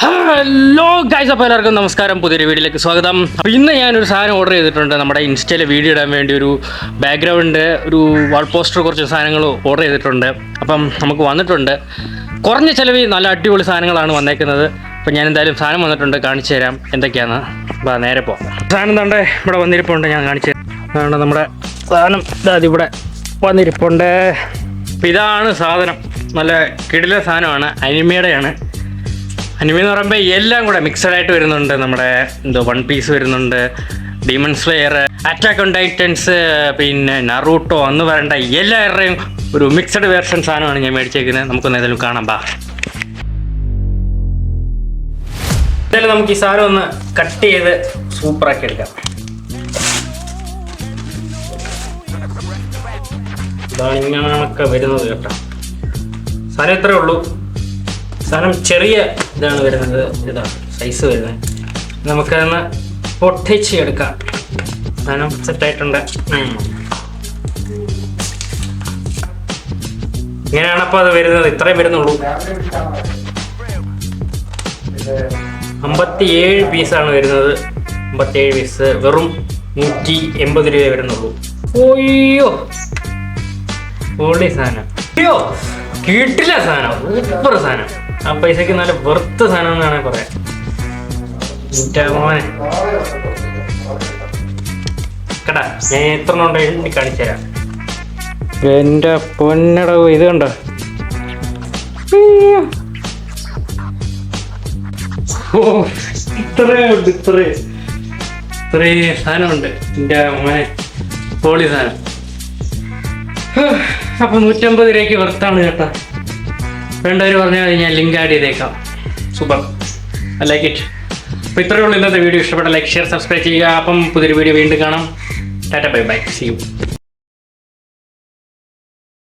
Hello guys, അപ്പോൾ എല്ലാവർക്കും നമസ്കാരം. പുതിയൊരു വീഡിയോയിലേക്ക് സ്വാഗതം. അപ്പോൾ ഇന്ന് ഞാനൊരു സാധനം ഓർഡർ ചെയ്തിട്ടുണ്ട്. നമ്മുടെ ഇൻസ്റ്റയിൽ വീഡിയോ ഇടാൻ വേണ്ടി ഒരു ബാക്ക്ഗ്രൗണ്ട്, ഒരു വാൾ പോസ്റ്റർ, കുറച്ച് സാധനങ്ങൾ ഓർഡർ ചെയ്തിട്ടുണ്ട്. അപ്പം നമുക്ക് വന്നിട്ടുണ്ട്. കുറഞ്ഞ ചിലവിൽ നല്ല അടിപൊളി സാധനങ്ങളാണ് വന്നേക്കുന്നത്. അപ്പോൾ ഞാൻ എന്തായാലും സാധനം വന്നിട്ടുണ്ട്, കാണിച്ചു തരാം എന്തൊക്കെയാണ്. അപ്പോൾ നേരെ പോകാം. സാധനം തണ്ടേ ഇവിടെ വന്നിരിപ്പുണ്ട്, ഞാൻ കാണിച്ചു തരാം. അതാണ് നമ്മുടെ സാധനം, ഇവിടെ വന്നിരിപ്പുണ്ട്. അപ്പോൾ ഇതാണ് സാധനം. നല്ല കിടില സാധനമാണ്, അനിമയുടെയാണ്. അനിമ എന്ന് പറയുമ്പോൾ എല്ലാം കൂടെ മിക്സഡ് ആയിട്ട് വരുന്നുണ്ട്. നമ്മുടെ വൺ പീസ് വരുന്നുണ്ട്, demon slayer, attack on Titans, പിന്നെ നറൂട്ടോ എന്ന് പറയേണ്ട എല്ലാവരുടെയും ഒരു മിക്സഡ് വേർഷൻ സാധനമാണ് ഞാൻ മേടിച്ചേക്കുന്നത്. നമുക്കൊന്ന് ഏതായാലും കാണാം. എന്തായാലും നമുക്ക് ഈ സാധനം ഒന്ന് കട്ട് ചെയ്ത് സൂപ്പറാക്കി എടുക്കാം. ഇതാണ് ഇങ്ങനെയൊക്കെ വരുന്നത് കേട്ടോ. സാധനം ഇത്രയേ ഉള്ളൂ. സാധനം ചെറിയ ഇതാണ് വരുന്നത്, ഇതാണ് സൈസ് വരുന്നത്. നമുക്കതൊന്ന് പൊട്ടിച്ച് എടുക്കാം. സാധനം സെറ്റായിട്ടുണ്ട്. ഇങ്ങനെയാണ് അപ്പോൾ അത് വരുന്നത്. ഇത്രയും വരുന്നുള്ളൂ. 57 പീസാണ് വരുന്നത്. 57 പീസ് വെറും 180 രൂപ വരുന്നുള്ളൂ. ഓയ്യോ, പൊളി സാധനം. അയ്യോ, കിട്ടില്ല സാധനം, സൂപ്പർ സാധനം. ആ പൈസക്ക് നല്ല വെറുത്ത സാധനം എന്നാണ് പറയാം. മോനെ കേട്ടാ, ഞാൻ എത്ര ഉണ്ടോ കാണിച്ചു തരാം. എൻ്റെ പൊന്നടവ്, ഇത് കണ്ടോ? ഓ, ഇത്രയുണ്ട്, ഇത്രയും സാധനമുണ്ട്. എൻ്റെ മോനെ പൊളി സാധനം. അപ്പം 150 രൂപയ്ക്ക് വെറുത്താണ് കേട്ടോ. വേണ്ടവർ പറഞ്ഞാൽ ഞാൻ ലിങ്ക് ആഡ് ചെയ്തേക്കാം. Super, I like it. അപ്പോൾ ഇത്രയേ ഉള്ളൂ ഇന്നത്തെ വീഡിയോ. ഇഷ്ടപ്പെട്ട ലൈക്ക്, ഷെയർ, സബ്സ്ക്രൈബ് ചെയ്യുക. അപ്പം പുതിയൊരു വീഡിയോ വീണ്ടും കാണാം. Tata, bye bye, see U.